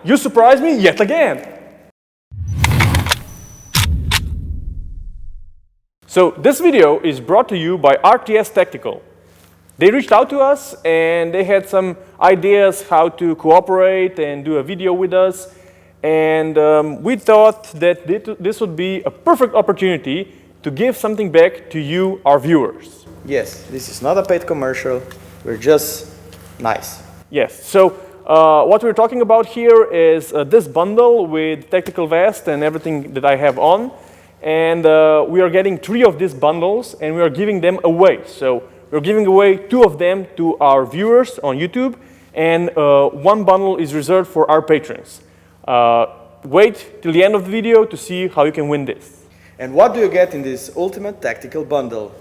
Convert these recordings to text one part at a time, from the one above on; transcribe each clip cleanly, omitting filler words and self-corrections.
you surprised me yet again. So this video is brought to you by RTS Tactical. They reached out to us and they had some ideas how to cooperate and do a video with us. And we thought that this would be a perfect opportunity to give something back to you, our viewers. Yes, this is not a paid commercial. We're just nice. Yes, so what we're talking about here is this bundle with tactical vest and everything that I have on. And we are getting 3 of these bundles and we are giving them away. So we're giving away 2 of them to our viewers on YouTube, and 1 bundle is reserved for our patrons. Wait till the end of the video to see how you can win this. And what do you get in this ultimate tactical bundle?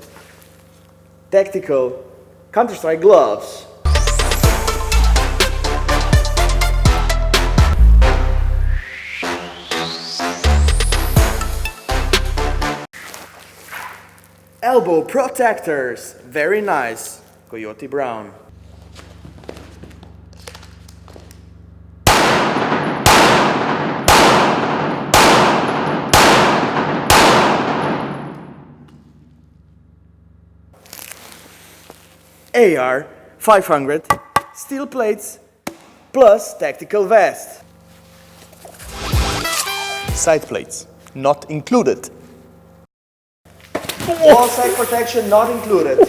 Tactical Counter-Strike gloves. Elbow protectors, very nice, Coyote Brown. AR 500 steel plates plus tactical vest. Side plates not included. Wall side protection not included.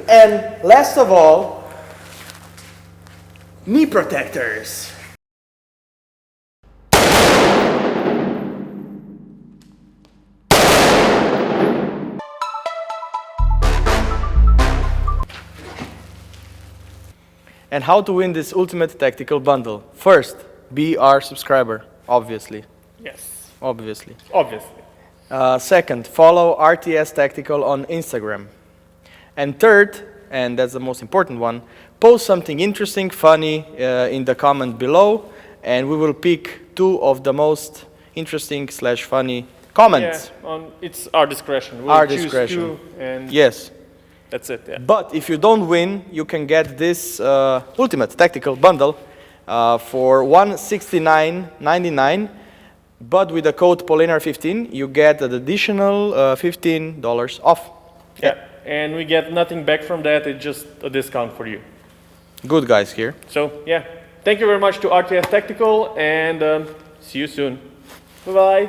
And last of all, knee protectors. And how to win this ultimate tactical bundle? First, be our subscriber, obviously. Yes. Obviously. Obviously. Second, follow RTS Tactical on Instagram. And third, and that's the most important one, post something interesting, funny in the comment below, and we will pick 2 of the most interesting / funny comments. Yeah, it's our discretion. We'll our choose discretion. 2 and yes. That's it. Yeah. But if you don't win, you can get this ultimate tactical bundle for $169.99. But with the code Polenar 15, you get an additional $15 off. Yeah, and we get nothing back from that. It's just a discount for you. Good guys here. So yeah, thank you very much to RTS Tactical, and see you soon. Bye-bye.